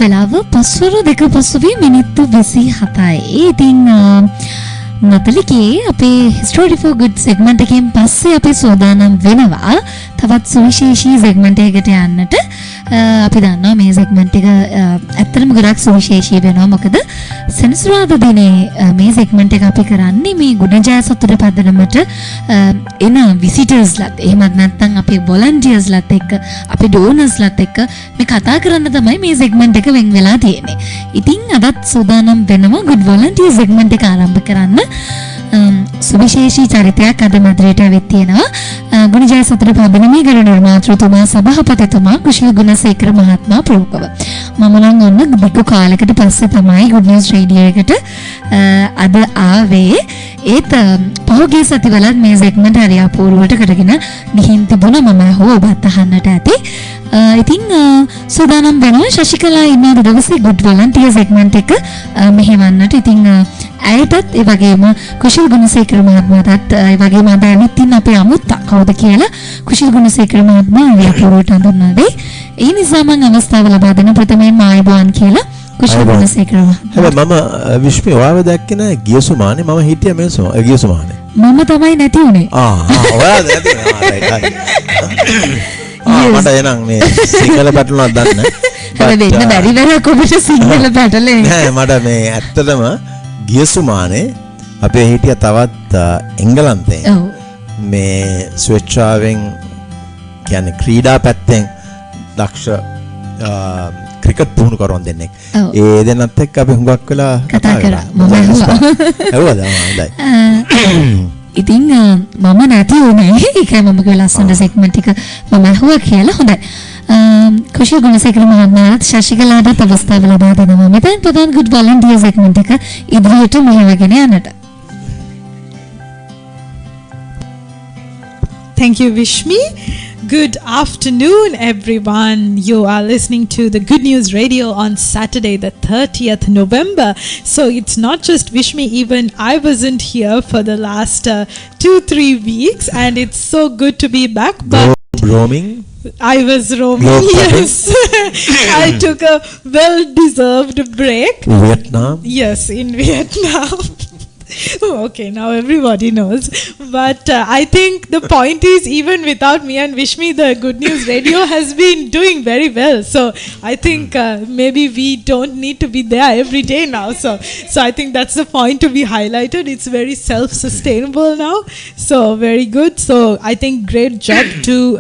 වෙලාව පස්වරු 2:05 මිනිත්තු 27යි. ඉතින් නතලිකේ අපේ History for Good segment එකෙන් පස්සේ අපි සෝදානම් වෙනවා තවත් සුවිශේෂී segment එකකට යන්නට. අපි දන්නවා මේ segment එක ඇත්තටම ගොඩක් සුවිශේෂී වෙනවා. මොකද සෙනසුරාදා දිනේ මේ segment එක අපි කරන්නේ මේ ගුණජය සතුට පදනමට එන visitors ලත් එහෙමත් නැත්නම් අපේ volunteers ලත් එක්ක අපේ donors ලත් එක්ක මේ කතා කරන්න තමයි මේ segment එක වෙන් වෙලා තියෙන්නේ. ඉතින් අදත් සෝදානම් වෙනවා good volunteer segment එක ආරම්භ කරන්න. සුවිශේෂී චරිතයක් අද මැදිරියට ඇවිත් තියෙනවා. ගුණජය සතුට පදනමේ ගරු නිර්මාතෘතුමා සභාපතිතුමා කුෂිල් ගුණසේකර මහත්මයා ප්‍රමුඛව. මම නම් ඔන්න බිකු කාලයකට පස්සේ තමයි good news radio එකට අද ආවේ. ඒත් පහුගිය සතිවලත් මේ segment හරි අපූර්වට කරගෙන ගිහින් තිබුණා. මම හොව ඔබත් අහන්නට ඇති. ඉතින් සූදානම් වෙනවා ශශිකලා ඉන්න දවසේ good volunteer segment එක මෙහෙවන්නට. ඉතින් ඇයටත් ඒ වගේම කුෂිල් ගුණසේකර මහත්මයාටත් ඒ වගේම අද ඇවිත් ඉන්න අපේ අමුත්තා කවුද කියලා කුෂිල් ගුණසේකර මහත්මයා විපුරට හඳුන්වා දෙයි. ඒ නිසා මම අවස්ථාව ලබා දෙන ප්‍රථමයෙන් ආයුබෝවන් කියලා කුෂිල් ගුණසේකර මහත්මයා. හැබැයි මම විශ්මි ඔයාව දැක්කේ නෑ ගිය සුමානේ. මම හිටියේ මේ ගිය සුමානේ. මම තමයි නැති උනේ. ඔයා නැති උනේ. මට එනං මේ සිංහල පැටලුණක් දන්න. හැබැයි වෙන්න බැරි වෙලා කොහොමද සිංහල පැටලෙන්නේ? නෑ මට මේ ඇත්තටම ගිය සුමානේ අපේ හිටිය තවත් එංගලන්තේ මේ ස්වේච්ඡාවෙන් කියන්නේ ක්‍රීඩා පැත්තෙන් දක්ෂ ක්‍රිකට් පුහුණු කරන දෙන්නෙක්. ඒ දෙන්නත් එක්ක අපි හුඟක් වෙලා කතා කරා. මම හොඳයි. ඉතින් මම නැති උනේ ඒකයි මම කිව්ව ලස්සන සෙග්මන්ට් එක මම අහුවා කියලා. හොඳයි. කුෂිල් ගුණසේකර මහත්මයාට ශශිකලාට අවස්ථාව ලබා දෙනවා. මෙතෙන් ප්‍රධාන good volunteer segment එක ඉදිරියට මෙහෙවගෙන යන්නට. Thank you, Vishmi. Good afternoon, everyone. You are listening to the Good News Radio on Saturday, the 30th November. So it's not just Vishmi, even I wasn't here for the last 2-3 weeks, and it's so good to be back. But roaming? I was roaming, yes. I took a well-deserved break. Vietnam? Yes, in Vietnam. Okay, now everybody knows. But I think the point is, even without me and Vishmi, the Good News Radio has been doing very well. So I think maybe we don't need to be there every day now. So I think that's the point to be highlighted. It's very self-sustainable now. So very good. So I think great job to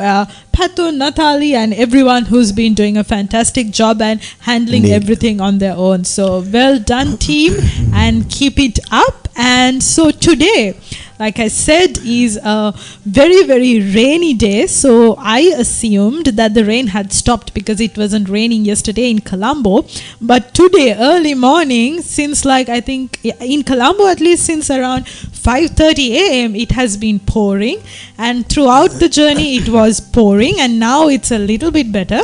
Patu, Natali and everyone who's been doing a fantastic job and handling everything on their own. So well done, team, and keep it up. And so today, like I said, is a very, very rainy day. So I assumed that the rain had stopped because it wasn't raining yesterday in Colombo. But today, early morning, since like I think in Colombo at least since around 5:30 a.m. it has been pouring. And throughout the journey it was pouring, and now it's a little bit better.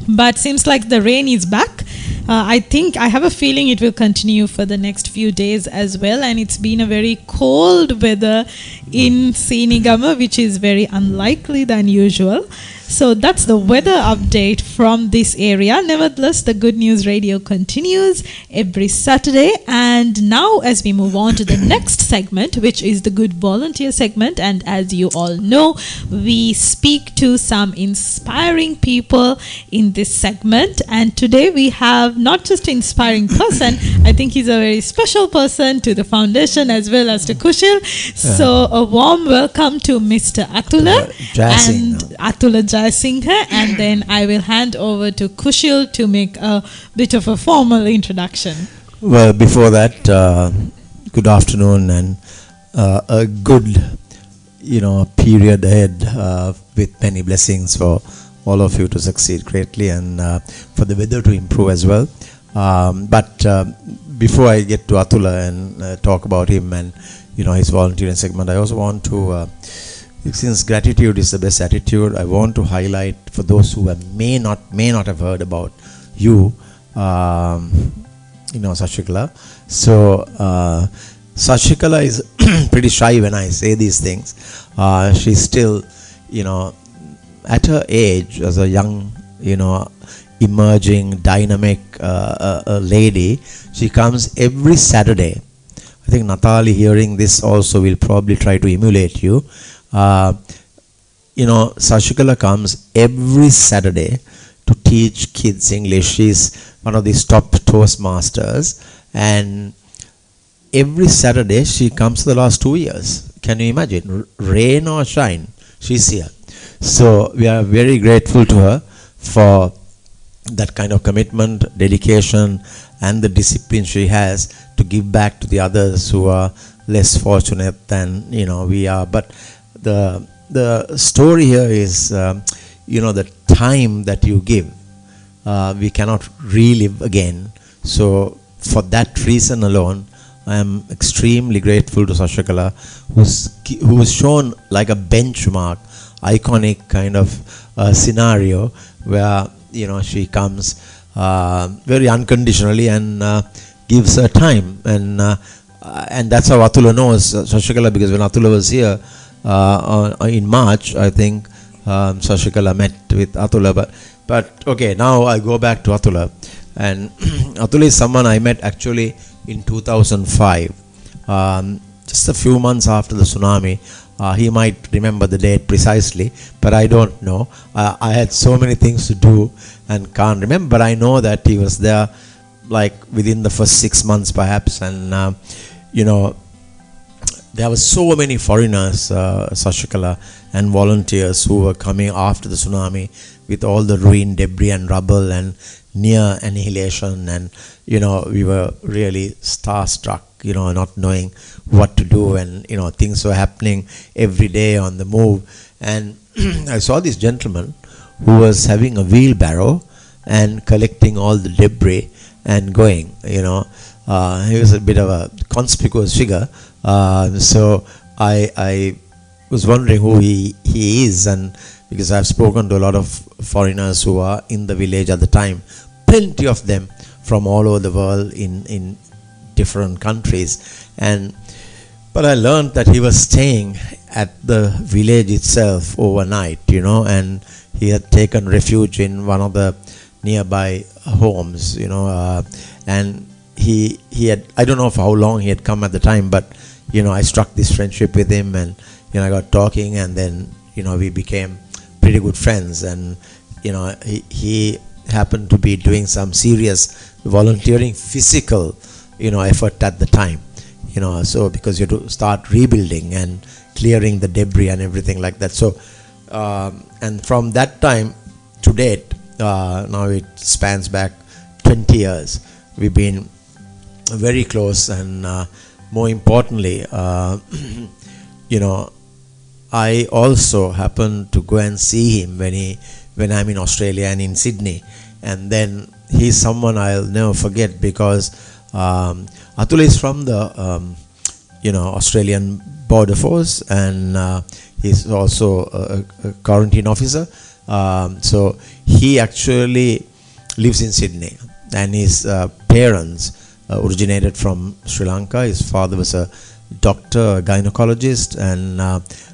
But seems like the rain is back. I think I have a feeling it will continue for the next few days as well, and it's been a very cold weather in Senigama, which is very unlikely than usual. So that's the weather update from this area. Nevertheless, the Good News Radio continues every Saturday, and now as we move on to the next segment, which is the Good Volunteer segment, and as you all know, we speak to some inspiring people in this segment, and today we have not just an inspiring person, I think he's a very special person to the foundation as well as to Kushil. So a warm welcome to Mr. Atula and Atula Jayasinghe, and then I will hand over to Kushil to make a bit of a formal introduction. Well, before that, good afternoon and a good, period ahead with many blessings for all of you to succeed greatly and for the weather to improve as well. But before I get to Atula and talk about him and his volunteering segment, I also want to since gratitude is the best attitude, I want to highlight for those who may not have heard about you, Sashikala. So Sashikala is pretty shy when I say these things. She's still, at her age as a young, emerging, dynamic lady. She comes every Saturday. I think Natali, hearing this, also will probably try to emulate you. Sashikala comes every Saturday to teach kids English. She's one of these top Toastmasters, and every Saturday she comes for the last 2 years. Can you imagine? Rain or shine, she's here. So we are very grateful to her for that kind of commitment, dedication, and the discipline she has to give back to the others who are less fortunate than we are. But the story here is the time that you give, we cannot relive again. So for that reason alone, I am extremely grateful to Sashikala, who was shown like a benchmark, iconic kind of scenario where she comes very unconditionally and gives her time, and that's how Atula knows Sashikala, because when Atula was here in March, I think Sashikala met with Atula. But okay, now I go back to Atula, and Atula is someone I met actually in 2005, just a few months after the tsunami. He might remember the date precisely, but I don't know. I had so many things to do and can't remember, but I know that he was there like within the first 6 months perhaps, and there were so many foreigners, Sashikala, and volunteers who were coming after the tsunami with all the ruin, debris and rubble and near annihilation, and we were really starstruck, not knowing what to do, and things were happening every day on the move. And I saw this gentleman who was having a wheelbarrow and collecting all the debris and going. He was a bit of a conspicuous figure, so I was wondering who he is, and because I've spoken to a lot of foreigners who are in the village at the time, plenty of them from all over the world in different countries, but I learned that he was staying at the village itself overnight, and he had taken refuge in one of the nearby homes, and he had, I don't know for how long he had come at the time, but I struck this friendship with him, and I got talking, and then we became pretty good friends, and he happened to be doing some serious volunteering physical effort at the time, so because you have to start rebuilding and clearing the debris and everything like that. So and from that time to date, now it spans back 20 years, we've been very close, and more importantly, I also happened to go and see him when I'm in Australia and in Sydney, and then he's someone I'll never forget, because Atul is from the Australian Border Force, and he's also a quarantine officer, so he actually lives in Sydney, and his parents originated from Sri Lanka. His father was a doctor, a gynecologist, and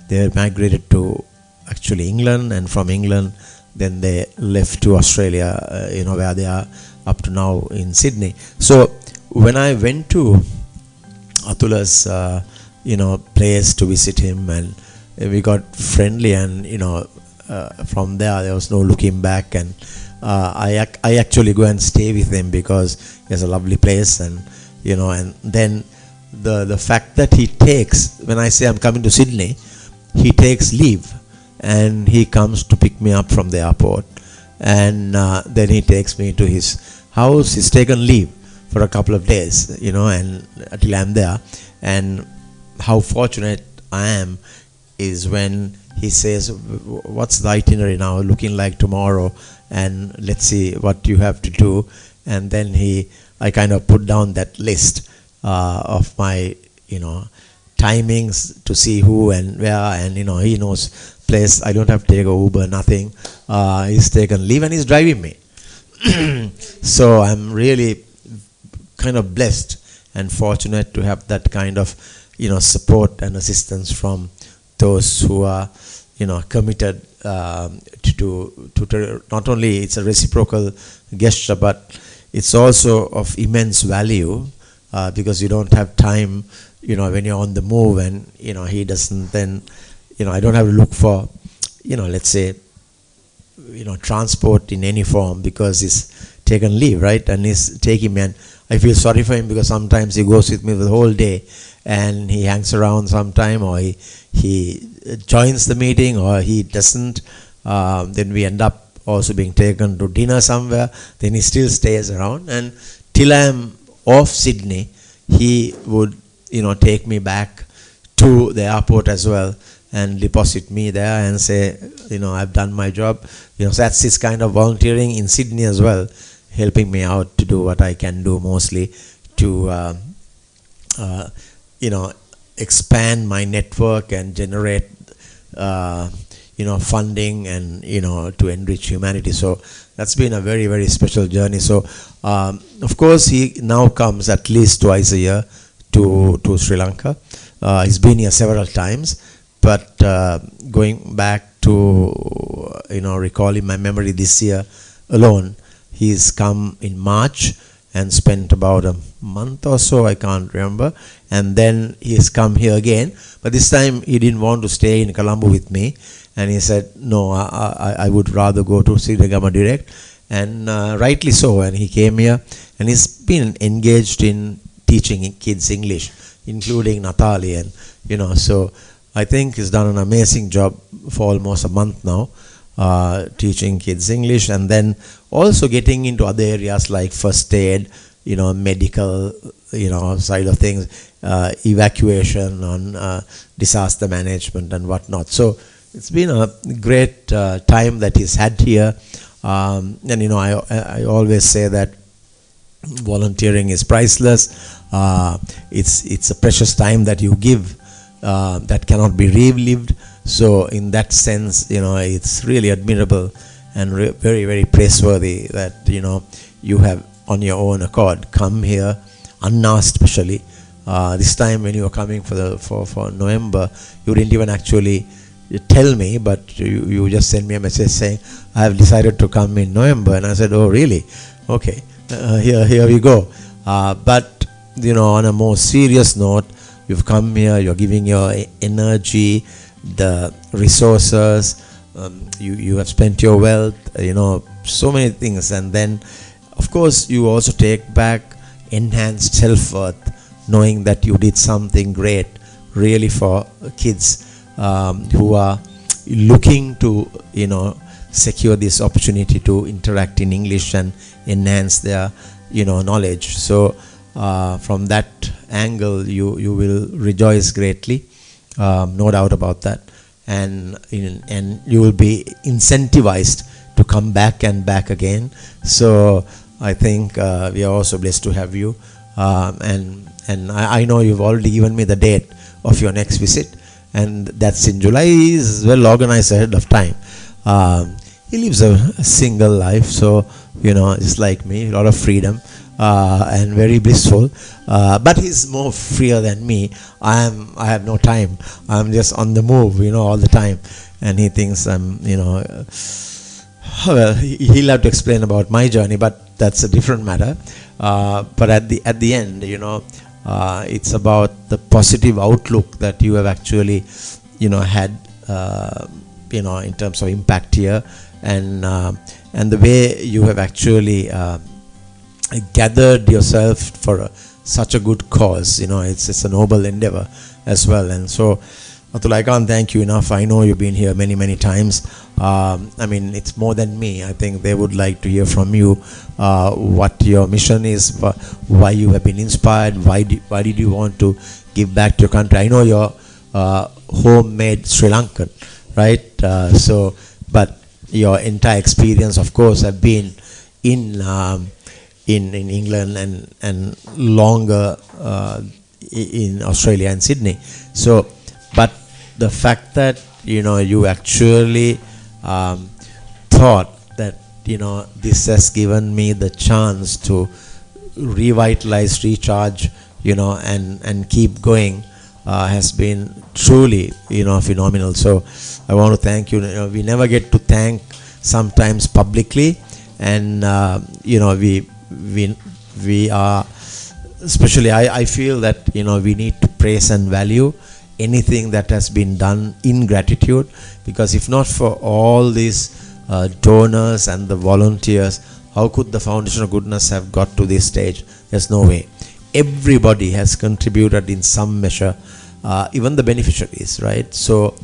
they migrated to actually England, and from England then they left to Australia, where they are up to now in Sydney. So when I went to Atula's place to visit him, and we got friendly, and from there was no looking back, and I actually go and stay with him because he has a lovely place, and and then the fact that he takes, when I say I'm coming to Sydney, he takes leave and he comes to pick me up from the airport, and then he takes me to his house. He's taken leave for a couple of days, and until I'm there. And how fortunate I am is when he says, what's the itinerary now looking like tomorrow, and let's see what you have to do. And then I kind of put down that list of my timings to see who and where, and he knows place. I don't have to take a Uber, nothing. He's taken leave and he's driving me. So I'm really kind of blessed and fortunate to have that kind of support and assistance from those who are committed to not only it's a reciprocal gesture, but it's also of immense value because you don't have time, when you're on the move, and he doesn't. Then I don't have to look for, let's say, transport in any form because he's taken leave, right? And he's taking me, and I feel sorry for him because sometimes he goes with me the whole day, and he hangs around sometime, or he joins the meeting, or he doesn't. Then we end up also being taken to dinner somewhere. Then he still stays around, and till I am off Sydney, he would take me back to the airport as well and deposit me there and say, I've done my job. So that's his kind of volunteering in Sydney as well, helping me out to do what I can do, mostly to expand my network and generate funding and to enrich humanity. So that's been a very, very special journey. So of course he now comes at least twice a year to Sri Lanka. He's been here several times, but going back to recalling my memory, this year alone he's come in March and spent about a month or so, I can't remember, and then he's come here again, but this time he didn't want to stay in Colombo with me, and he said, no, I would rather go to Sri Lanka direct, and rightly so, and he came here, and he's been engaged in teaching kids English, including Natali, and so I think he's done an amazing job for almost a month now, teaching kids English, and then also getting into other areas like first aid, medical, side of things, evacuation, on disaster management and whatnot. So it's been a great time that he's had here, and I always say that volunteering is priceless. It's a precious time that you give that cannot be relived. So in that sense, it's really admirable and very, very praiseworthy that you have on your own accord come here unasked. Especially this time when you were coming for November, you didn't even actually tell me, but you just sent me a message saying, I have decided to come in November, and I said, oh really? Okay, here we go. But on a more serious note, you've come here, you're giving your energy, the resources, you have spent your wealth, so many things, and then of course you also take back enhanced self-worth, knowing that you did something great really for kids who are looking to secure this opportunity to interact in English and enhance their knowledge. So from that angle you will rejoice greatly, no doubt about that, and you will be incentivized to come back and back again. So I think we are also blessed to have you, and I know you've already given me the date of your next visit, and that's in July. Is well organized ahead of time. He lives a single life, so just like me, a lot of freedom, and very blissful, but he's more freer than me. I have no time. I'm just on the move, all the time, and he thinks I'm, well, he'll have to explain about my journey, but that's a different matter. But at the end, it's about the positive outlook that you have actually, had, in terms of impact here, and the way you have actually gathered yourself for such a good cause. It's a noble endeavor as well. And so, Atul, I can't thank you enough. I know you've been here many, many times. It's more than me. I think they would like to hear from you what your mission is, why you have been inspired, why did you want to give back to your country. I know you're homemade Sri Lankan, right? But your entire experience, of course, have been in England and longer in Australia and Sydney. So, but the fact that you actually thought that this has given me the chance to revitalize, recharge, and keep going, has been truly, phenomenal. So I want to thank you. We never get to thank sometimes publicly, and we are, especially I feel that we need to praise and value anything that has been done in gratitude, because if not for all these donors and the volunteers, how could the Foundation of Goodness have got to this stage? There's no way. Everybody has contributed in some measure, even the beneficiaries, right? So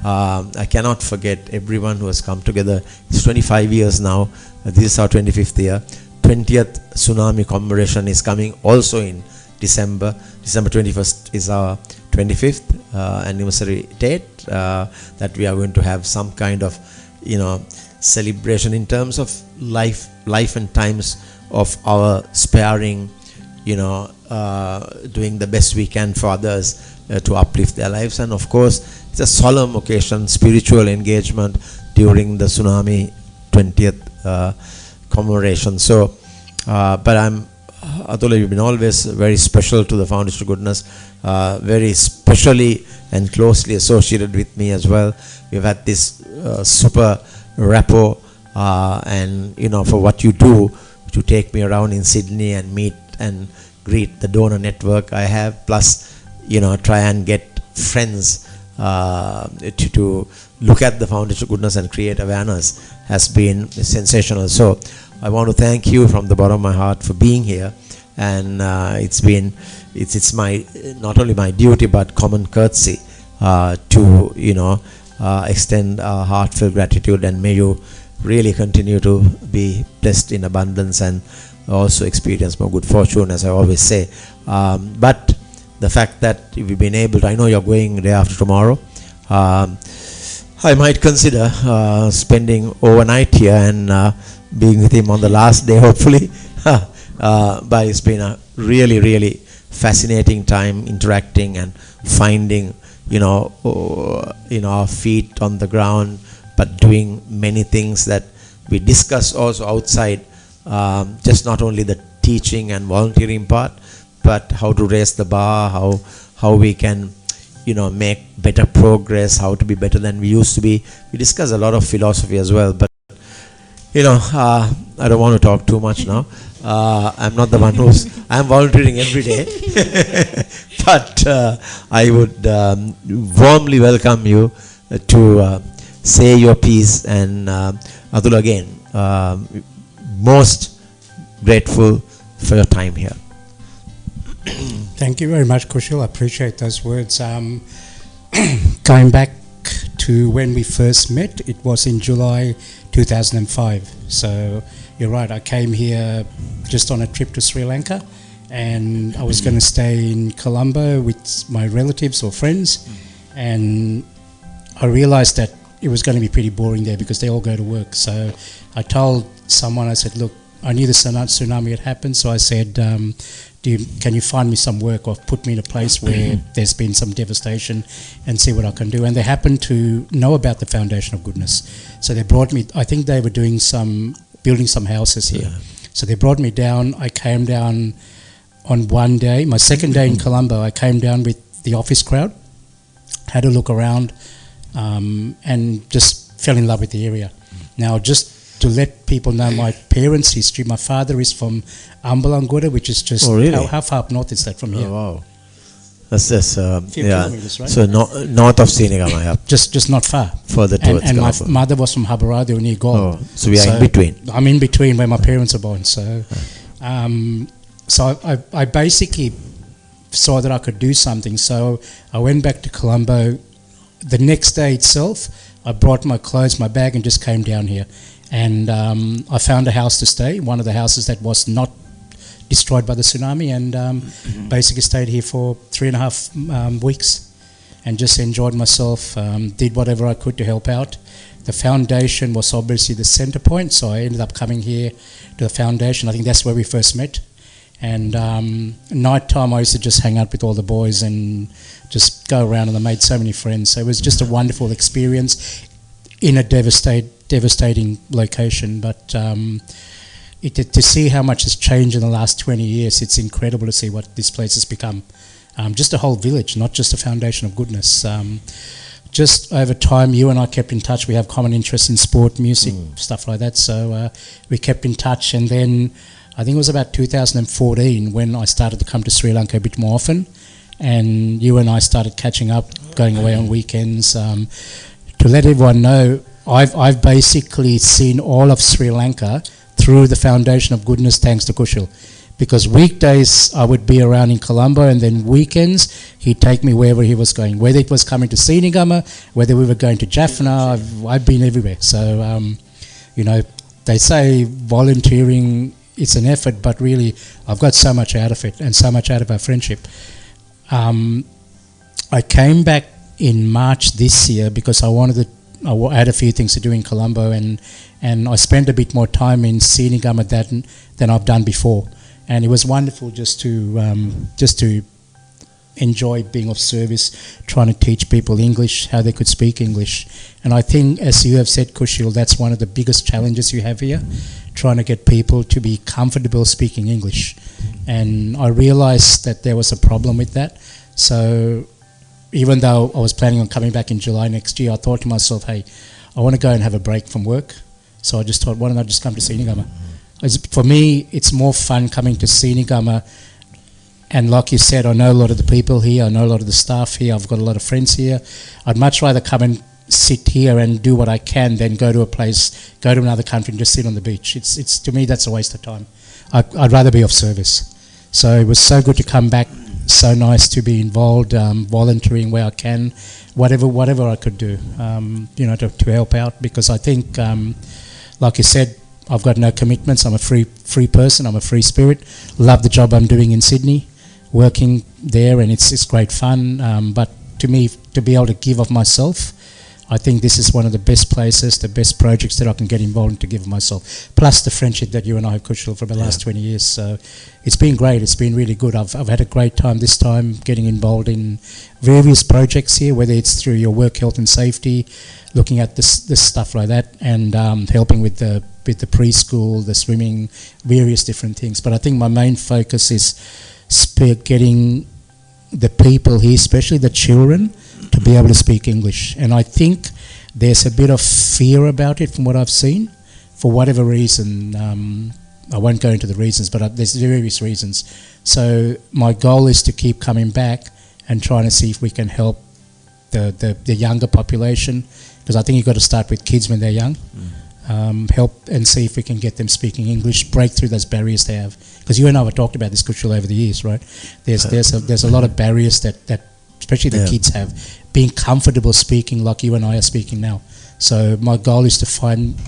I cannot forget everyone who has come together. It's 25 years now. This is our 25th year. 20th tsunami commemoration is coming also in December. December 21st is our 25th anniversary date, that we are going to have some kind of celebration in terms of life and times of our sparing, doing the best we can for others to uplift their lives. And of course, it's a solemn occasion, spiritual engagement during the tsunami 20th commemoration. So, but Atula, you've been always very special to the Foundation of Goodness, very specially and closely associated with me as well. We've had this super rapport, and for what you do to take me around in Sydney and meet and greet the donor network I have, plus try and get friends to look at the Foundation of Goodness and create awareness has been sensational. So I want to thank you from the bottom of my heart for being here, and it's my not only my duty but common courtesy to extend heartfelt gratitude, and may you really continue to be blessed in abundance and also experience more good fortune, as I always say. But the fact that we've been able to, I know you're going day after tomorrow, I might consider spending overnight here and being with him on the last day, hopefully. But it's been a really, really fascinating time interacting and finding, our feet on the ground, but doing many things that we discuss also outside, just not only the teaching and volunteering part, but how to raise the bar, how we can make better progress, how to be better than we used to be. We discuss a lot of philosophy as well, but I don't want to talk too much now. I'm not the one I'm volunteering every day. But I would warmly welcome you to say your piece. And Atul, again, most grateful for your time here. Thank you very much, Kushal. I appreciate those words. Going back to when we first met, it was in July 2005. So you're right, I came here just on a trip to Sri Lanka, and I was going to stay in Colombo with my relatives or friends, and I realized that it was going to be pretty boring there because they all go to work. So I told someone, I said, look, I knew the tsunami had happened, so I said, can you find me some work or put me in a place where there's been some devastation and see what I can do? And they happened to know about the Foundation of Goodness. So they brought me, I think they were building some houses here. Yeah. So they brought me down. I came down on one day, my second day in Colombo, I came down with the office crowd, had a look around, and just fell in love with the area. Now, just to let people know my parents' history, my father is from Ambalangura, which is just how far up north is that from here? Oh, wow. That's kilometers, right? So north of Sinigama, just not far. Further towards and my mother was from Habaradu near Gaul. Oh, so we are in between. I'm in between where my parents are born. So, so I basically saw that I could do something. So I went back to Colombo. The next day itself, I brought my clothes, my bag, and just came down here. And I found a house to stay, one of the houses that was not destroyed by the tsunami, and basically stayed here for 3.5 weeks and just enjoyed myself, did whatever I could to help out. The foundation was obviously the center point, so I ended up coming here to the foundation. I think that's where we first met. And night time I used to just hang out with all the boys and just go around, and I made so many friends. So it was just a wonderful experience in a devastating location, but to see how much has changed in the last 20 years, it's incredible to see what this place has become. just a whole village, not just a foundation of goodness. Just over time, you and I kept in touch. We have common interests in sport, music, stuff like that. So we kept in touch, and then I think it was about 2014 when I started to come to Sri Lanka a bit more often, and you and I started catching up, going away on weekends. To let everyone know, I've basically seen all of Sri Lanka through the foundation of goodness, thanks to Kushal. Because weekdays I would be around in Colombo, and then weekends he'd take me wherever he was going. Whether it was coming to Sinigama, whether we were going to Jaffna, I've been everywhere. So, they say volunteering, it's an effort, but really I've got so much out of it and so much out of our friendship. I came back in March this year because I had a few things to do in Colombo, and I spent a bit more time in Sinigama than I've done before. And it was wonderful just to enjoy being of service, trying to teach people English, how they could speak English. And I think, as you have said, Kushil, that's one of the biggest challenges you have here, trying to get people to be comfortable speaking English. And I realised that there was a problem with that. So even though I was planning on coming back in July next year, I thought to myself, hey, I want to go and have a break from work. So I just thought, why don't I just come to Sinigama? For me, it's more fun coming to Sinigama, and like you said, I know a lot of the people here, I know a lot of the staff here, I've got a lot of friends here. I'd much rather come and sit here and do what I can than go to a place, go to another country and just sit on the beach. It's to me, that's a waste of time. I'd rather be of service. So it was so good to come back, so nice to be involved, volunteering where I can, whatever I could do, to help out, because I think, like you said, I've got no commitments. I'm a free person. I'm a free spirit. Love the job I'm doing in Sydney, working there, and it's great fun. But to me, to be able to give of myself, I think this is one of the best places, the best projects that I can get involved in to give of myself. Plus the friendship that you and I have, Kushal, for the last 20 years. So it's been great. It's been really good. I've had a great time this time getting involved in various projects here, whether it's through your work, health and safety, looking at this stuff like that, and helping with the preschool, the swimming, various different things. But I think my main focus is getting the people here, especially the children, to be able to speak English. And I think there's a bit of fear about it from what I've seen, for whatever reason. I won't go into the reasons, but there's various reasons. So my goal is to keep coming back and trying to see if we can help the younger population, because I think you've got to start with kids when they're young. Help and see if we can get them speaking English, break through those barriers they have. Because you and I have talked about this, Kushal, over the years, right? There's a lot of barriers that especially the kids have, being comfortable speaking like you and I are speaking now. So my goal is to find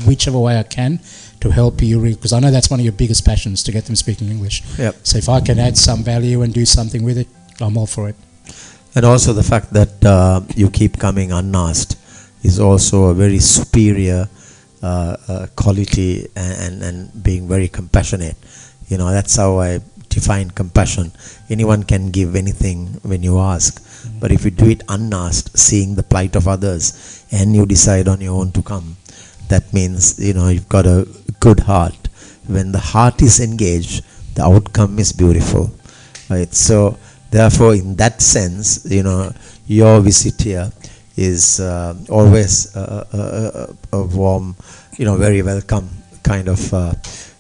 whichever way I can, to help you, because I know that's one of your biggest passions, to get them speaking English. Yep. So if I can add some value and do something with it, I'm all for it. And also the fact that you keep coming unasked is also a very superior quality, and being very compassionate. That's how I define compassion. Anyone can give anything when you ask, but if you do it unasked, seeing the plight of others, and you decide on your own to come, that means you've got a good heart. When the heart is engaged, the outcome is beautiful, right? So therefore, in that sense, your visit here is always a warm, very welcome kind of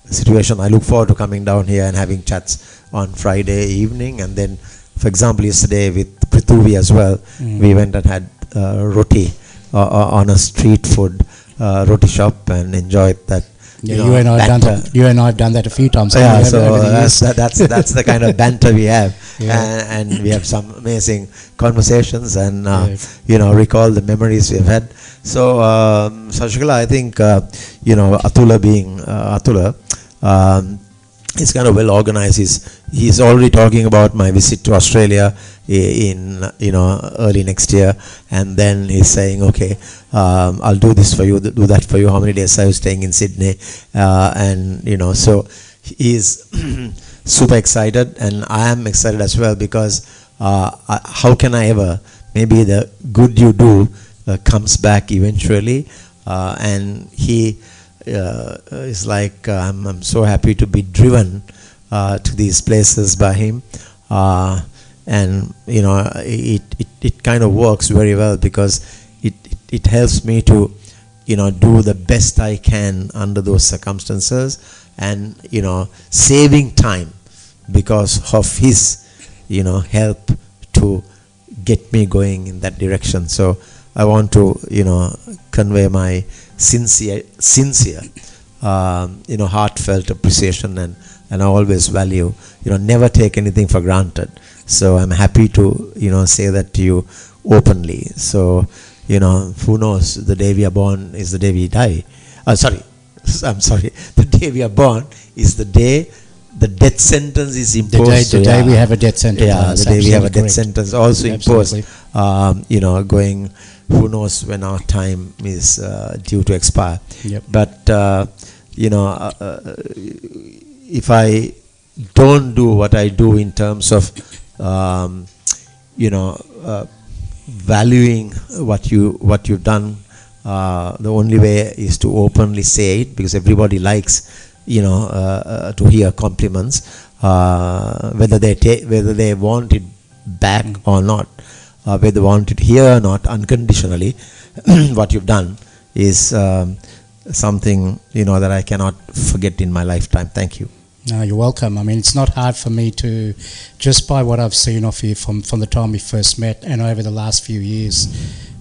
situation. I look forward to coming down here and having chats on Friday evening, and then, for example, yesterday with Prithuvi as well, we went and had roti on a street food roti shop and enjoyed that. You and I have done that a few times. Yeah, so that's the kind of banter we have, and we have some amazing conversations, and recall the memories we've had. So Sashikala, I think Atula being Atula, he's kind of well organized. He's already talking about my visit to Australia in early next year, and then he's saying, okay, I'll do this for you, do that for you. How many days are you staying in Sydney? And so he's super excited, and I am excited as well, because how can I ever, maybe the good you do comes back eventually, and he is like, I'm so happy to be driven to these places by him. and it kind of works very well because it helps me to do the best I can under those circumstances, and saving time because of his help to get me going in that direction. So I want to convey my sincere heartfelt appreciation, and I always value, never take anything for granted. So I'm happy to say that to you openly. So who knows, the day we are born is the day we die. I'm sorry, the day we are born is the day the death sentence is imposed. The day we have a death sentence. Yeah, the day we have a death sentence also Absolutely. imposed. Going, who knows when our time is due to expire. Yep. But if I don't do what I do in terms of valuing what you've done, the only way is to openly say it, because everybody likes to hear compliments, whether they want it back or not, whether they want it here or not, unconditionally. What you've done is something that I cannot forget in my lifetime. Thank you. No, you're welcome. I mean, it's not hard for me to, just by what I've seen of you from the time we first met and over the last few years,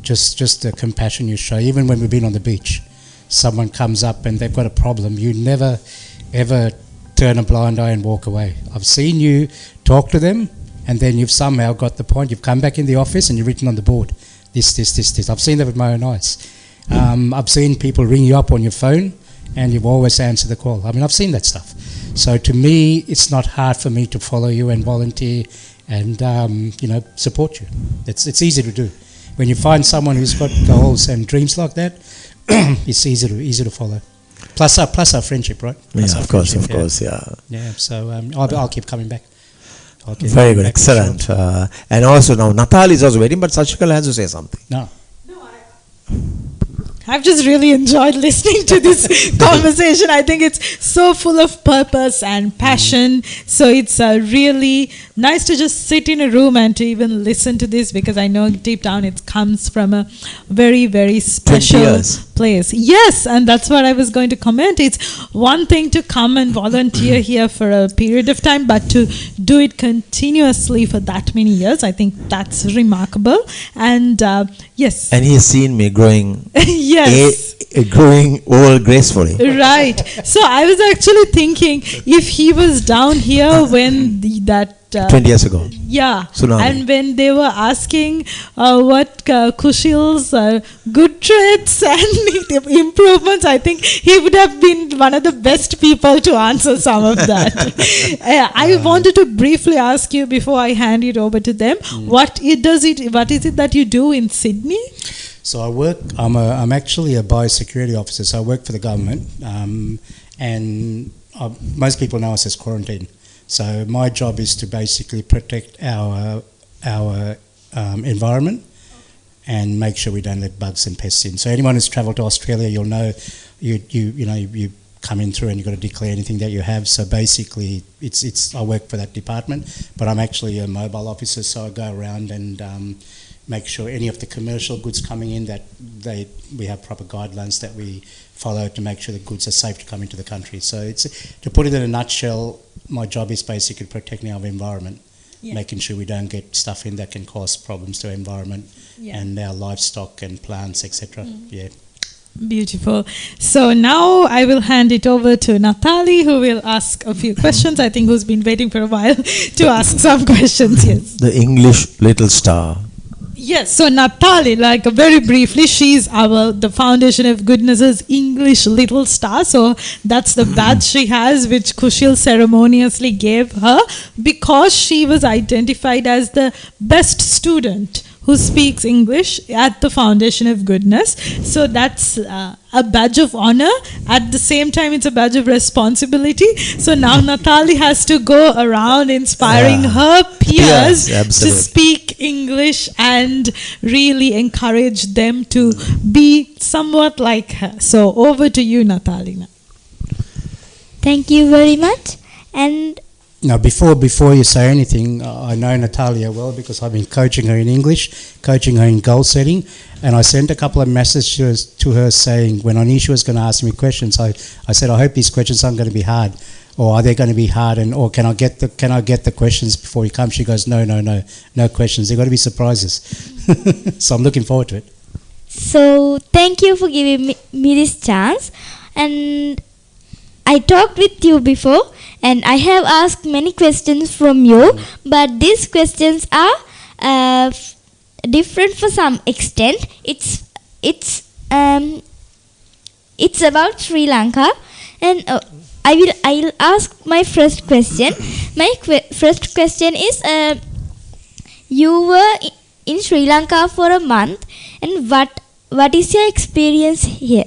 just the compassion you show. Even when we've been on the beach, someone comes up and they've got a problem, you never ever turn a blind eye and walk away. I've seen you talk to them, and then you've somehow got the point. You've come back in the office and you've written on the board, this. I've seen that with my own eyes. I've seen people ring you up on your phone and you've always answered the call. I mean, I've seen that stuff. So to me, it's not hard for me to follow you and volunteer and support you. It's easy to do. When you find someone who's got goals and dreams like that, it's easy to follow. Plus our friendship, right? Plus Yeah, our of course, friendship, yeah. Yeah. So I'll keep coming back. Very good, excellent. And also now Natal is also waiting, but Sachikala has to say something. No. I've just really enjoyed listening to this conversation. I think it's so full of purpose and passion. So it's really nice to just sit in a room and to even listen to this, because I know deep down it comes from a very, very special place. Yes, and that's what I was going to comment. It's one thing to come and volunteer here for a period of time, but to do it continuously for that many years, I think that's remarkable. And yes. And he's seen me growing. Yes. Growing old gracefully. Right. So I was actually thinking, if he was down here when that 20 years ago. Yeah. Tsunami. And when they were asking what Kushil's good traits and improvements, I think he would have been one of the best people to answer some of that. I wanted to briefly ask you before I hand it over to them, what is it that you do in Sydney? So I'm actually a biosecurity officer, so I work for the government, and most people know us as quarantine. So my job is to basically protect our environment and make sure we don't let bugs and pests in. So anyone who's travelled to Australia, you'll know you come in through and you've got to declare anything that you have. So basically, I work for that department, but I'm actually a mobile officer, so I go around and make sure any of the commercial goods coming in that we have proper guidelines that we follow to make sure the goods are safe to come into the country. So it's, to put it in a nutshell, my job is basically protecting our environment, making sure we don't get stuff in that can cause problems to our environment and our livestock and plants, etc. Yeah. Beautiful. So now I will hand it over to Natali, who will ask a few questions. I think who's been waiting for a while to ask some questions. Yes. The English little star. Yes, so Natali, like very briefly, she's the Foundation of Goodness's English Little Star. So that's the badge she has, which Kushil ceremoniously gave her because she was identified as the best student who speaks English at the Foundation of Goodness. So that's a badge of honor. At the same time, it's a badge of responsibility. So now Natali has to go around inspiring her peers to speak English and really encourage them to be somewhat like her. So over to you, Natali. Thank you very much. And Now, before you say anything, I know Natalia well because I've been coaching her in English, coaching her in goal setting, and I sent a couple of messages to her saying when I knew she was going to ask me questions, I said, I hope these questions aren't going to be hard, or are they going to be hard, or can I get the questions before you come? She goes, no questions. They're going to be surprises. So I'm looking forward to it. So thank you for giving me this chance, and I talked with you before and I have asked many questions from you, but these questions are different for some extent. It's about Sri Lanka, and I'll ask my first question. My first question is, you were in Sri Lanka for a month, and what is your experience here?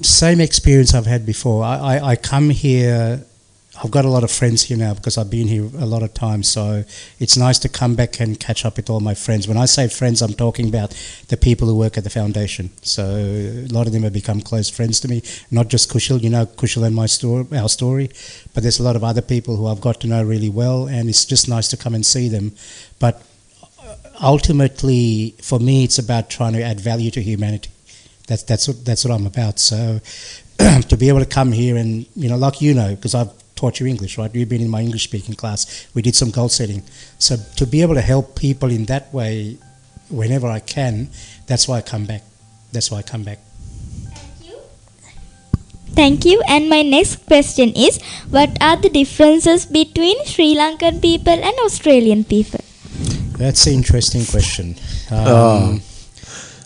Same experience I've had before. I come here, I've got a lot of friends here now because I've been here a lot of times, so it's nice to come back and catch up with all my friends. When I say friends, I'm talking about the people who work at the foundation. So a lot of them have become close friends to me, not just Kushal, you know Kushal and our story, but there's a lot of other people who I've got to know really well, and it's just nice to come and see them. But ultimately, for me, it's about trying to add value to humanity. That's what I'm about. So to be able to come here and, like because I've taught you English, right? You've been in my English speaking class. We did some goal setting. So to be able to help people in that way whenever I can, that's why I come back. Thank you. And my next question is, what are the differences between Sri Lankan people and Australian people? That's an interesting question.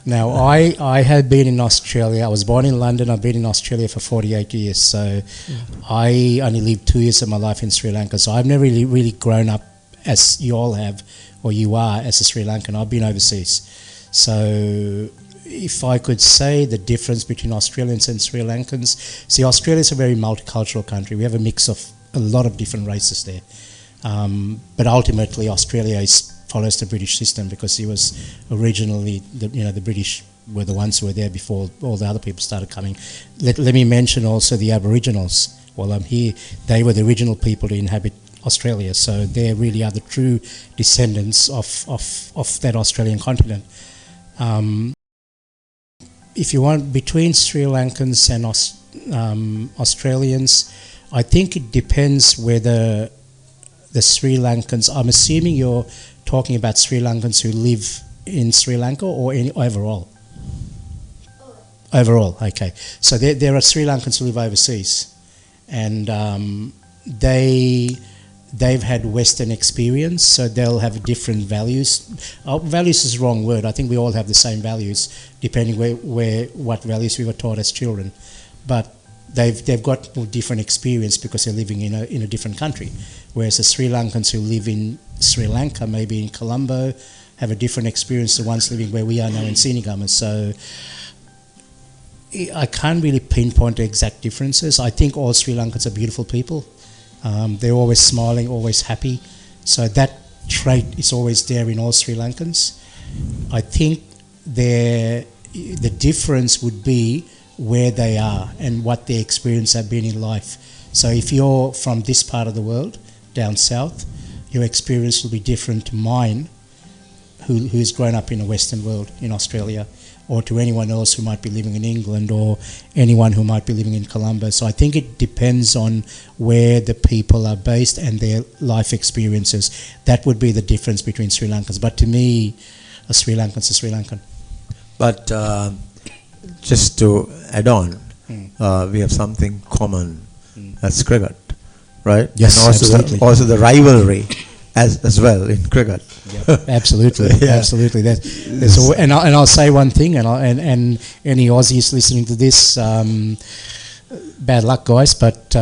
Now, I have been in Australia. I was born in London. I've been in Australia for 48 years. So I only lived 2 years of my life in Sri Lanka. So I've never really grown up as you all have, or you are, as a Sri Lankan. I've been overseas. So if I could say the difference between Australians and Sri Lankans, see, Australia is a very multicultural country. We have a mix of a lot of different races there. But ultimately, Australia follows the British system because it was originally, the British were the ones who were there before all the other people started coming. Let me mention also the Aboriginals. While I'm here, they were the original people to inhabit Australia, so they really are the true descendants of that Australian continent. If you want, between Sri Lankans and Australians, I think it depends whether the Sri Lankans, I'm assuming you're talking about Sri Lankans who live in Sri Lanka or overall? Overall, okay. So there are Sri Lankans who live overseas, and they've had Western experience, so they'll have different values. Values is the wrong word. I think we all have the same values, depending what values we were taught as children. But they've got different experience because they're living in a different country. Whereas the Sri Lankans who live in Sri Lanka, maybe in Colombo, have a different experience to the ones living where we are now in Senegama. So I can't really pinpoint the exact differences. I think all Sri Lankans are beautiful people. They're always smiling, always happy. So that trait is always there in all Sri Lankans. I think the difference would be where they are and what their experience have been in life. So if you're from this part of the world, down south, your experience will be different to mine, who's grown up in a Western world in Australia, or to anyone else who might be living in England, or anyone who might be living in Colombo. So I think it depends on where the people are based and their life experiences. That would be the difference between Sri Lankans. But to me, a Sri Lankan's a Sri Lankan. But just to add on, we have something common. That's cricket, right? Yes, and absolutely. Also the rivalry as well in cricket. Yep, absolutely, Yeah. absolutely. And I'll say one thing, and any Aussies listening to this, bad luck, guys. But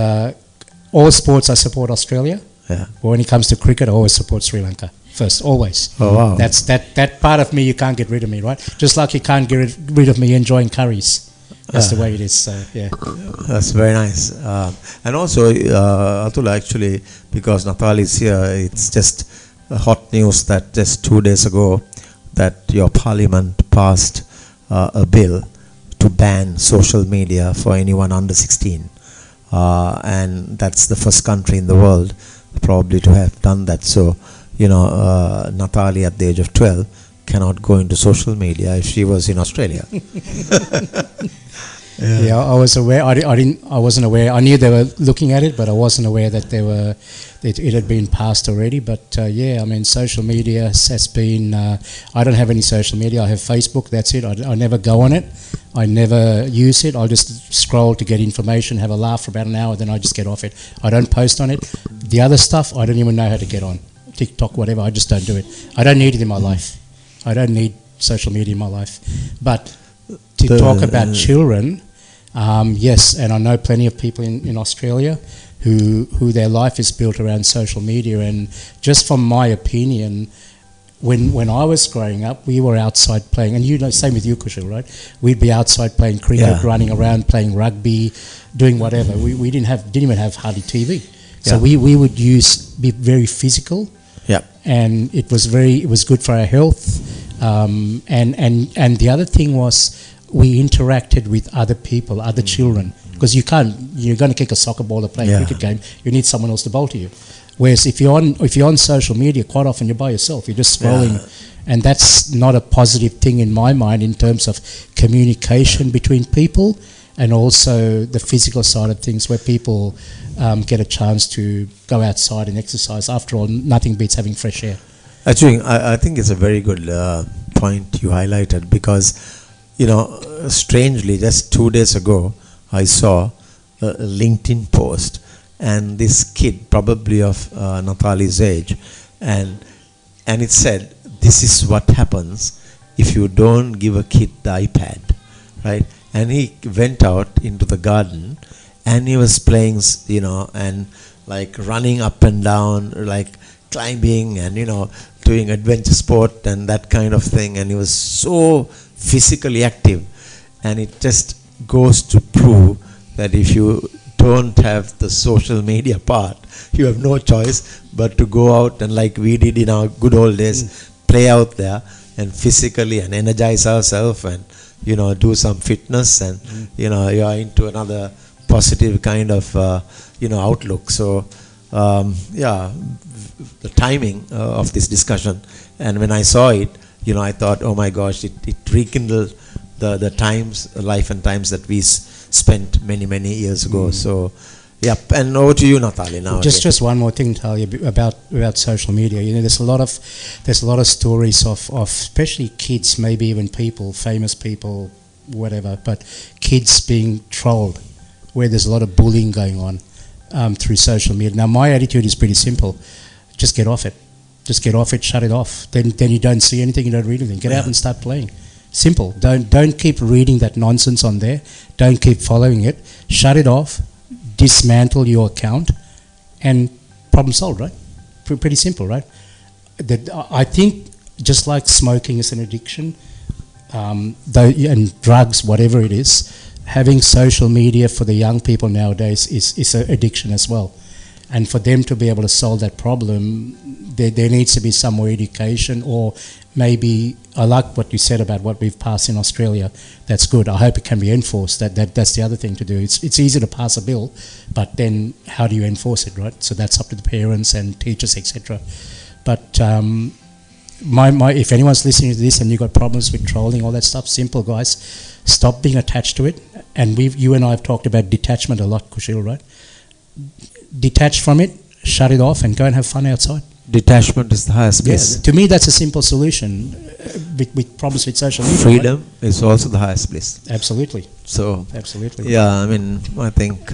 all sports, I support Australia. Yeah. But when it comes to cricket, I always support Sri Lanka first, always. Oh wow. That's that part of me. You can't get rid of me, right? Just like you can't get rid of me enjoying curries. That's the way it is. So yeah. That's very nice. And also, Atul, actually, because Natal is here, it's just hot news that just 2 days ago that your parliament passed a bill to ban social media for anyone under 16. And that's the first country in the world probably to have done that. So, Natali at the age of 12 cannot go into social media if she was in Australia. Yeah, I was aware. I wasn't aware. I knew they were looking at it, but I wasn't aware that it had been passed already. But social media has been. I don't have any social media. I have Facebook. That's it. I never go on it. I never use it. I'll just scroll to get information, have a laugh for about an hour, then I just get off it. I don't post on it. The other stuff, I don't even know how to get on. TikTok, whatever. I just don't do it. I don't need it in my life. I don't need social media in my life. But to talk about children. Yes, and I know plenty of people in Australia who their life is built around social media, and just from my opinion, when I was growing up, we were outside playing, and same with you, Kushal, right? We'd be outside playing cricket, running around, playing rugby, doing whatever. We didn't even have hardly TV, so we would be very physical, and it was good for our health, and the other thing was, we interacted with other people, other children, because you're going to kick a soccer ball or play a cricket game, you need someone else to bowl to you. Whereas if you're on social media, quite often you're by yourself, you're just scrolling, and that's not a positive thing in my mind in terms of communication between people, and also the physical side of things where people get a chance to go outside and exercise. After all, nothing beats having fresh air. Actually, I think it's a very good point you highlighted, because strangely, just 2 days ago, I saw a LinkedIn post, and this kid, probably of Natali's age, and it said, this is what happens if you don't give a kid the iPad, right? And he went out into the garden, and he was playing, and like running up and down, like climbing, and doing adventure sport and that kind of thing, and he was so physically active. And it just goes to prove that if you don't have the social media part, you have no choice but to go out and, like we did in our good old days, play out there and physically and energize ourselves, and do some fitness, and you are into another positive kind of outlook. So the timing of this discussion, and when I saw it, I thought, oh my gosh, it rekindled the times, life and times that we spent many years ago. So, and over to you, Natali. Now, just one more thing to tell you about social media. There's a lot of stories of especially kids, maybe even people, famous people, whatever, but kids being trolled, where there's a lot of bullying going on through social media. Now, my attitude is pretty simple: just get off it. Just get off it, shut it off. Then you don't see anything, you don't read anything. Get out and start playing. Simple. Don't keep reading that nonsense on there. Don't keep following it. Shut it off. Dismantle your account, and problem solved, right? Pretty simple, right? I think just like smoking is an addiction, and drugs, whatever it is, having social media for the young people nowadays is an addiction as well. And for them to be able to solve that problem, there needs to be some more education, or maybe, I like what you said about what we've passed in Australia. That's good. I hope it can be enforced. That's the other thing to do. It's easy to pass a bill, but then how do you enforce it, right? So that's up to the parents and teachers, etc. But if anyone's listening to this and you've got problems with trolling, all that stuff, simple, guys. Stop being attached to it. And you and I have talked about detachment a lot, Kushil, right? Detach from it, shut it off, and go and have fun outside. Detachment is the highest bliss. To me, that's a simple solution with problems with social media. Freedom is also the highest bliss. Absolutely. So, absolutely. Yeah, I think...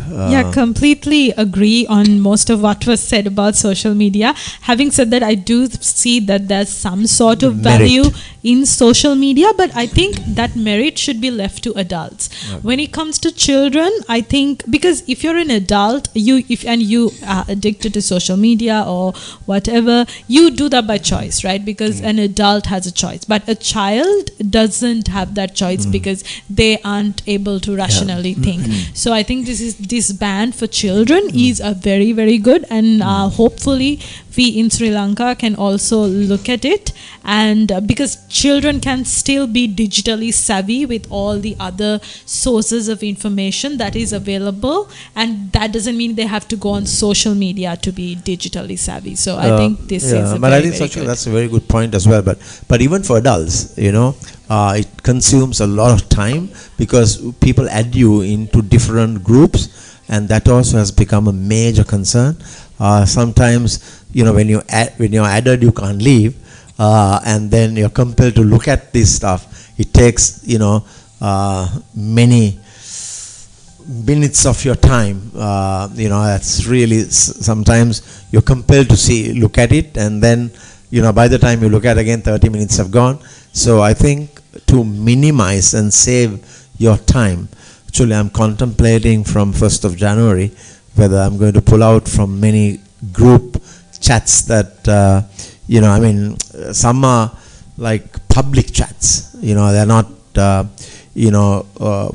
completely agree on most of what was said about social media. Having said that, I do see that there's some sort of value in social media, but I think that merit should be left to adults. Okay. When it comes to children, I think, because if you're an adult, you are addicted to social media or whatever, you do that by choice, right? Because an adult has a choice. But a child doesn't have have that choice because they aren't able to rationally think. So I think this ban for children is a very, very good, and hopefully we in Sri Lanka can also look at it, and because children can still be digitally savvy with all the other sources of information that is available, and that doesn't mean they have to go on social media to be digitally savvy. So I think this is a but very, I think very actually good. that's a very good point as well. But even for adults, it consumes a lot of time because people add you into different groups, and that also has become a major concern. Sometimes, when you're added, you can't leave, and then you're compelled to look at this stuff. It takes many minutes of your time. That's really sometimes you're compelled to look at it, and then by the time you look at it again, 30 minutes have gone. So I think to minimize and save your time, actually I'm contemplating from 1st of January whether I'm going to pull out from many group chats that some are like public chats. They're not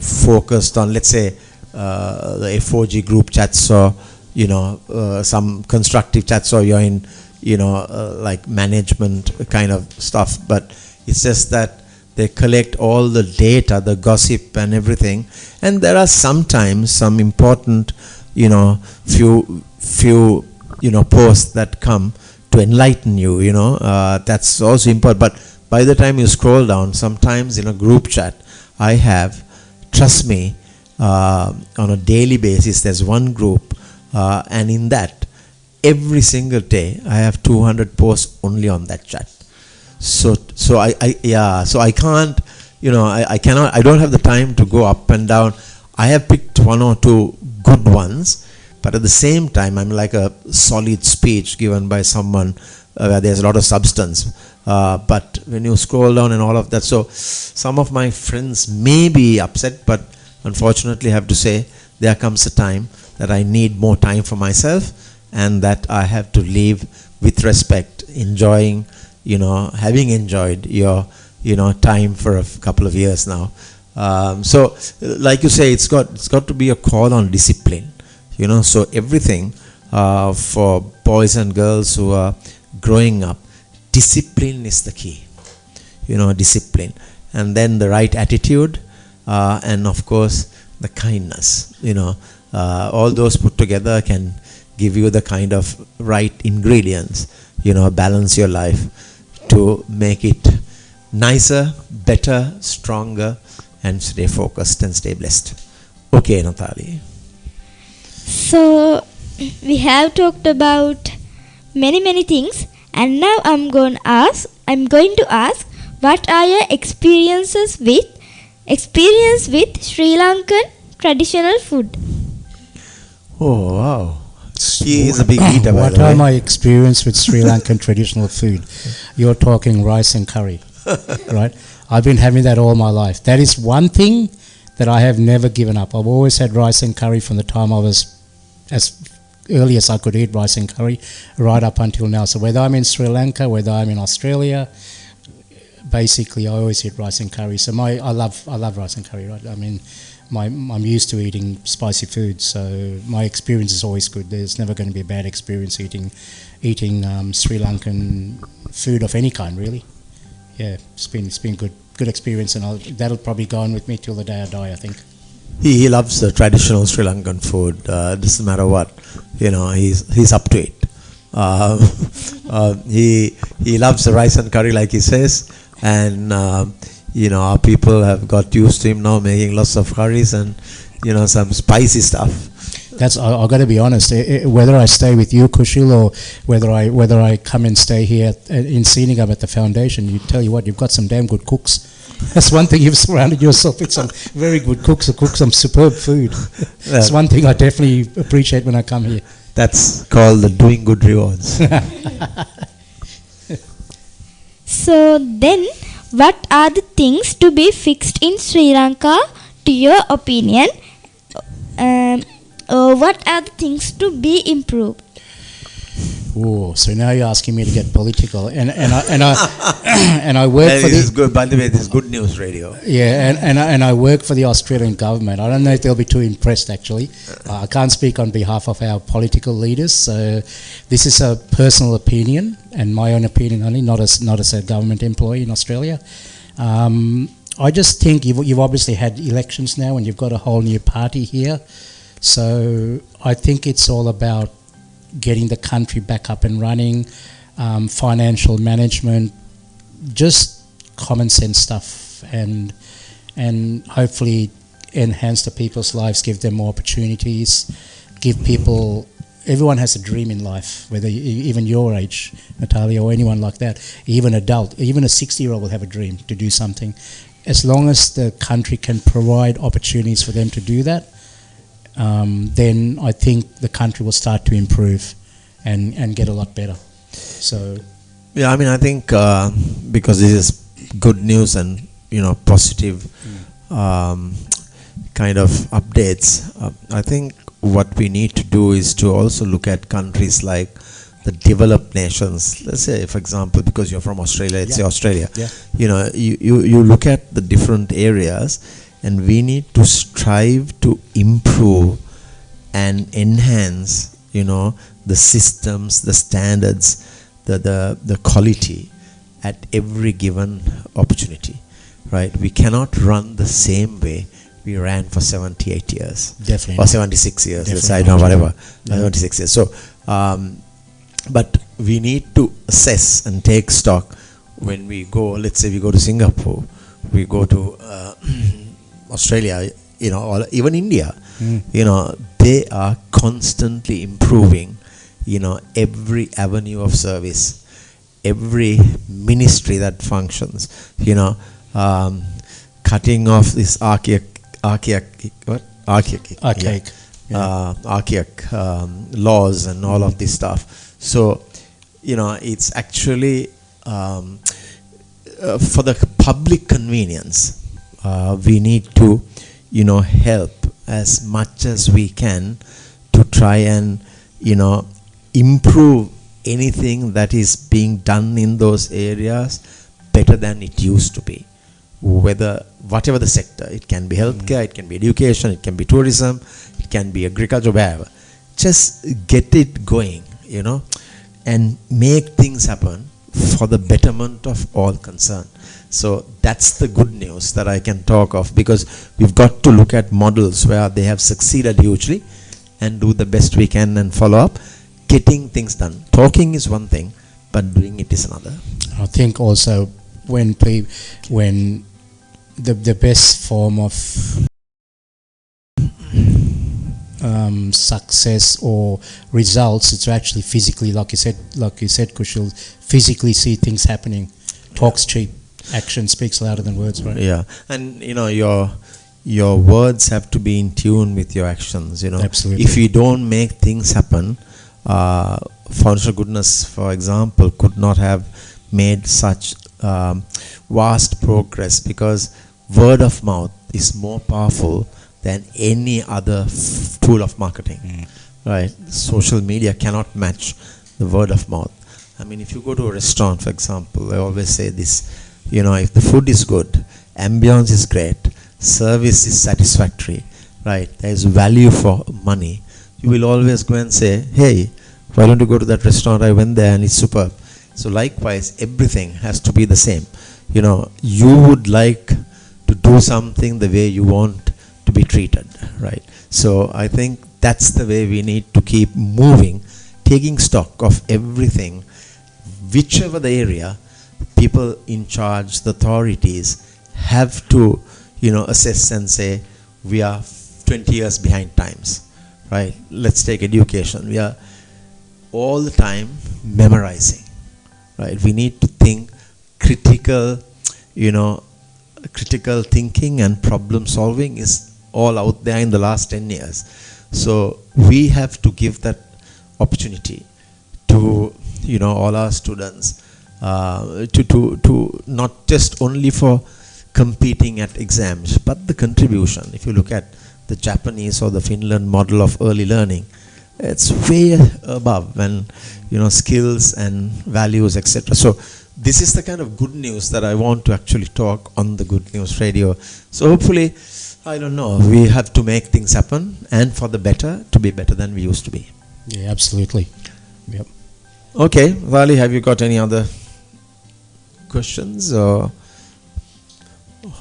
focused on, let's say, the F4G group chats, or some constructive chats, or you're in like management kind of stuff. But it's just that they collect all the data, the gossip and everything, and there are sometimes some important few posts that come to enlighten you. That's also important. But by the time you scroll down, sometimes in a group chat I have, trust me, on a daily basis there's one group, and in that every single day I have 200 posts only on that chat. So I can't, I don't have the time to go up and down. I have picked one or two good ones, but at the same time I'm like a solid speech given by someone where there's a lot of substance, but when you scroll down and all of that, so some of my friends may be upset, but unfortunately I have to say there comes a time that I need more time for myself, and that I have to leave with respect, enjoying, having enjoyed your time for a couple of years now. So like you say, it's got to be a call on discipline, so everything for boys and girls who are growing up, discipline is the key. Discipline, and then the right attitude, and of course the kindness. All those put together can give you the kind of right ingredients, balance your life to make it nicer, better, stronger, and stay focused and stay blessed. Okay, Natali. So we have talked about many things, and now I'm going to ask, what are your experience with Sri Lankan traditional food? Oh wow. He is a big eater, by What the way. are my experience with Sri Lankan traditional food? You're talking rice and curry, right? I've been having that all my life. That is one thing that I have never given up. I've always had rice and curry from the time I was as early as I could eat rice and curry, right up until now. So whether I'm in Sri Lanka, whether I'm in Australia, basically I always eat rice and curry. So I love rice and curry, right? I mean, I'm used to eating spicy food, so my experience is always good. There's never going to be a bad experience eating Sri Lankan food of any kind, really. Yeah, it's been good experience, and that'll probably go on with me till the day I die, I think. He loves the traditional Sri Lankan food. Doesn't matter what, he's up to it. He loves the rice and curry, like he says, and our people have got used to him now making lots of curries and some spicy stuff. I've got to be honest. Whether I stay with you, Kushil, or whether I come and stay here in Senegam at the foundation, tell you what, you've got some damn good cooks. That's one thing, you've surrounded yourself with some very good cooks who cook some superb food. That's one thing I definitely appreciate when I come here. That's called the doing good rewards. So then, what are the things to be fixed in Sri Lanka, to your opinion? What are the things to be improved? Oh, so now you're asking me to get political, and I and I work for This is the good. By the way, this is good news radio. yeah, and I work for the Australian government. I don't know if they'll be too impressed. Actually, I can't speak on behalf of our political leaders. So this is a personal opinion and my own opinion only, not as a government employee in Australia. I just think you've obviously had elections now, and you've got a whole new party here. So I think it's all about getting the country back up and running, financial management, just common sense stuff, and hopefully enhance the people's lives, give them more opportunities, give people. Everyone has a dream in life, whether even your age, Natalia, or anyone like that, even adult, even a 60-year-old will have a dream to do something. As long as the country can provide opportunities for them to do that, then I think the country will start to improve and get a lot better. So, Yeah, I mean, I think because this is good news and positive kind of updates, I think what we need to do is to also look at countries like the developed nations. Let's say, for example, because you're from Australia, let's say Australia. Yeah. You look at the different areas, and we need to strive to improve and enhance, the systems, the standards, the quality at every given opportunity, right? We cannot run the same way we ran for 78 years. Definitely. Or 76 years, let's say, Definitely. whatever, Yeah. 76 years. So, but we need to assess and take stock when we go, let's say we go to Singapore, we go to Australia, or even India, they are constantly improving, every avenue of service, every ministry that functions, cutting off this archaic laws and all of this stuff. So, it's actually for the public convenience, we need to, help as much as we can to try and, improve anything that is being done in those areas better than it used to be. Whatever the sector, it can be healthcare, it can be education, it can be tourism, it can be agriculture, wherever. Just get it going, and make things happen for the betterment of all concerned. So that's the good news that I can talk of, because we've got to look at models where they have succeeded hugely and do the best we can and follow up, getting things done. Talking is one thing, but doing it is another. I think also when the best form of success or results, it's actually physically, like you said, Kushal, physically see things happening. Talk's cheap, action speaks louder than words, right? Yeah, and your words have to be in tune with your actions. Absolutely. If you don't make things happen, Foundation of Goodness, for example, could not have made such vast progress, because word of mouth is more powerful than any other tool of marketing. Right? Social media cannot match the word of mouth. I mean, if you go to a restaurant, for example, I always say this, if the food is good, ambience is great, service is satisfactory, right, there is value for money, you will always go and say, hey, why don't you go to that restaurant? I went there and it's superb. So likewise, everything has to be the same. You would like to do something the way you want to be treated, right? So I think that's the way we need to keep moving, taking stock of everything, whichever the area, people in charge, the authorities have to, assess and say, we are 20 years behind times, right? Let's take education. We are all the time memorizing, right? We need to think critical, critical thinking and problem solving is all out there in the last 10 years. So we have to give that opportunity to, all our students, to not just only for competing at exams, but the contribution. If you look at the Japanese or the Finland model of early learning, it's way above when, skills and values, etc. So this is the kind of good news that I want to actually talk on the Good News Radio. So hopefully, I don't know, we have to make things happen and for the better, to be better than we used to be. Yeah, absolutely. Yep. Okay, Vali, have you got any other questions or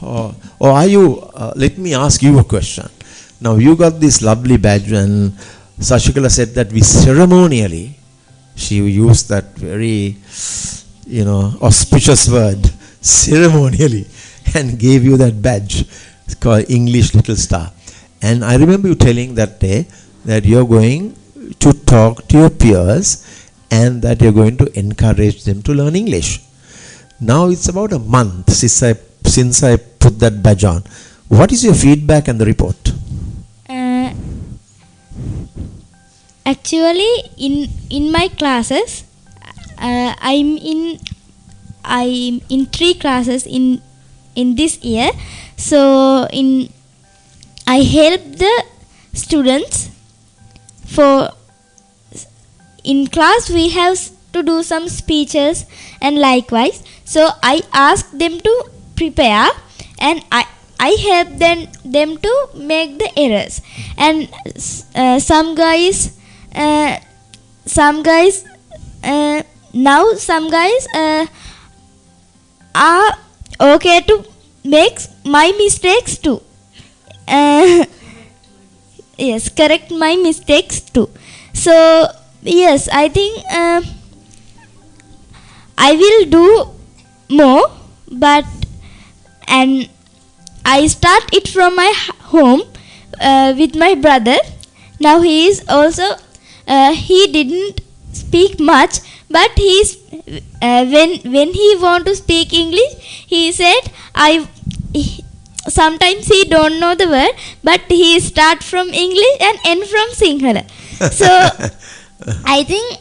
are you, let me ask you a question. Now you got this lovely badge and Sashikala said that we ceremonially, she used that very, auspicious word, ceremonially, and gave you that badge. It's called English Little Star. And I remember you telling that day that you're going to talk to your peers and that you're going to encourage them to learn English. Now it's about a month since I put that badge on. What is your feedback and the report? Actually, in my classes, I'm in 3 classes in this year. So I help the students for in class we have to do some speeches and likewise. So I ask them to prepare and I help them to make the errors. And some guys are okay to make my mistakes too. Yes, correct my mistakes too. So yes, I think I will do more, and I start it from my home with my brother. Now he is also he didn't speak much, but he's when he want to speak English, he said sometimes he don't know the word, but he start from English and end from Sinhala. So I think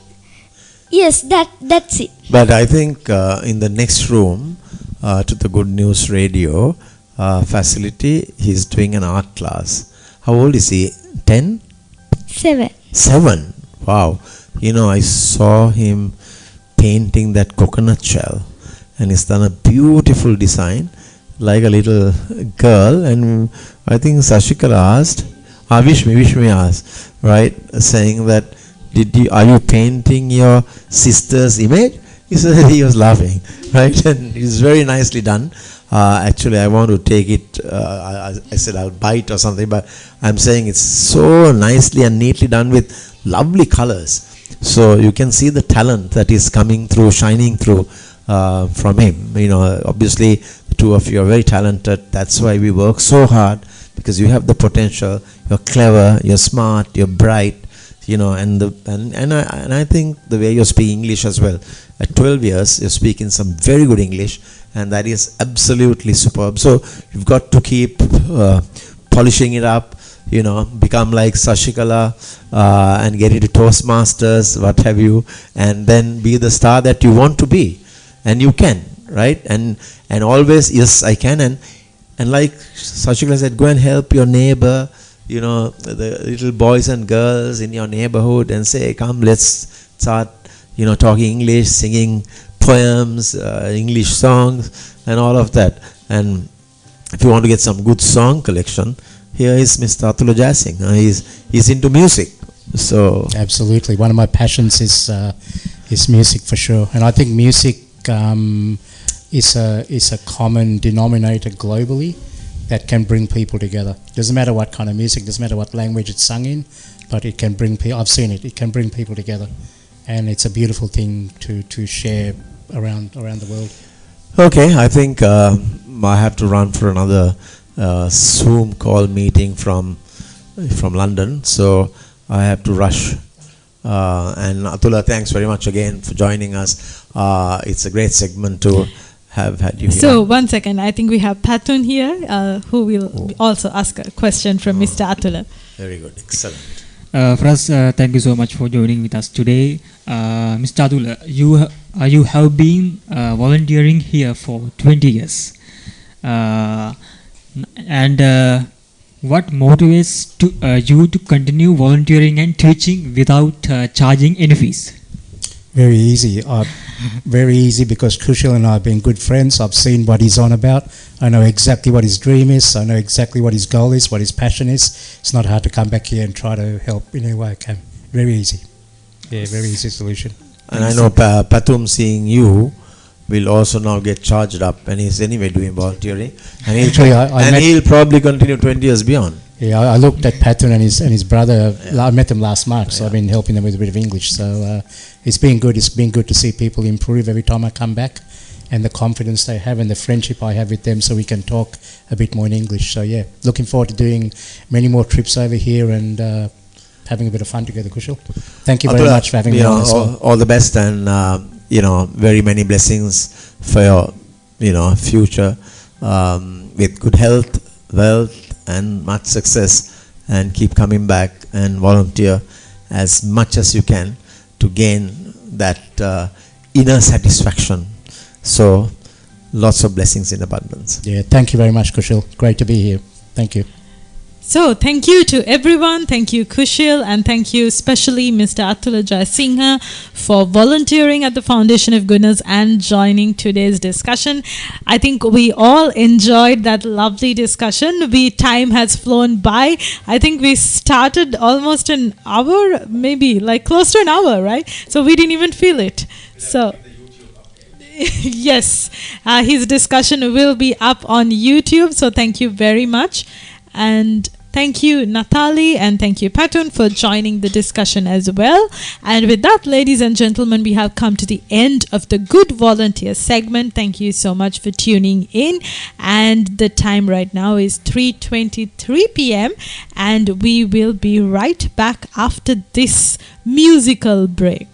yes, that's it. But I think in the next room to the Good News Radio facility, he's doing an art class. How old is he? 10? 7. Wow. I saw him painting that coconut shell and he's done a beautiful design like a little girl. And I think Sashikala asked, Vishmi asked, right, saying that, are you painting your sister's image? He said he was laughing, right? And it's very nicely done. Actually, I want to take it, I said I'll buy it or something, but I'm saying it's so nicely and neatly done with lovely colors. So you can see the talent that is coming through, shining through from him. Obviously, the two of you are very talented. That's why we work so hard, because you have the potential. You're clever, you're smart, you're bright. And I think the way you're speaking English as well. At 12 years, you're speaking some very good English, and that is absolutely superb. So you've got to keep polishing it up, become like Sashikala and get into Toastmasters, what have you, and then be the star that you want to be. And you can, right? And always, yes, I can. And like Sashikala said, go and help your neighbor, the little boys and girls in your neighborhood, and say, come, let's start, talking English, singing poems, English songs, and all of that. And if you want to get some good song collection, here is Mr. Atula Jassing. He's into music. So absolutely, one of my passions is music for sure, and I think music is a common denominator globally that can bring people together. Doesn't matter what kind of music, doesn't matter what language it's sung in, but it can bring people. I've seen it. It can bring people together, and it's a beautiful thing to share around the world. Okay, I think I have to run for another Zoom call meeting from London, so I have to rush. And Atula, thanks very much again for joining us. It's a great segment to have had you here. So 1 second, I think we have Patun here who will also ask a question from Mr. Atula. Very good, excellent. First, thank you so much for joining with us today. Mr. Atula, you have been volunteering here for 20 years. And what motivates you to continue volunteering and teaching without charging any fees? Very easy. Very easy because Kushal and I have been good friends. I've seen what he's on about. I know exactly what his dream is. I know exactly what his goal is, what his passion is. It's not hard to come back here and try to help in any way I can. Very easy. Yeah, very easy solution. And I know Patum, seeing you, will also now get charged up, and he's anyway doing volunteering. And he'll probably continue 20 years beyond. Yeah, I looked at Patun and his brother. I met them last March, so I've been helping them with a bit of English. So it's been good. It's been good to see people improve every time I come back, and the confidence they have and the friendship I have with them, so we can talk a bit more in English. So yeah, looking forward to doing many more trips over here and having a bit of fun together, Kushal. Thank you very much for having me on as well. All the best, and very many blessings for your future, with good health, wealth, and much success, and keep coming back and volunteer as much as you can to gain that inner satisfaction. So lots of blessings in abundance. Yeah, thank you very much, Kushal. Great to be here. Thank you. So thank you to everyone. Thank you, Kushal, and thank you especially Mr. Atula Jayasinghe for volunteering at the Foundation of Goodness and joining today's discussion. I think we all enjoyed that lovely discussion. Time has flown by. I think we started almost an hour, maybe like close to an hour, right? So we didn't even feel it. So yes, his discussion will be up on YouTube. So thank you very much. And thank you, Natali, and thank you, Patun, for joining the discussion as well. And with that, ladies and gentlemen, we have come to the end of the Good Volunteer segment. Thank you so much for tuning in. And the time right now is 3:23 p.m. And we will be right back after this musical break.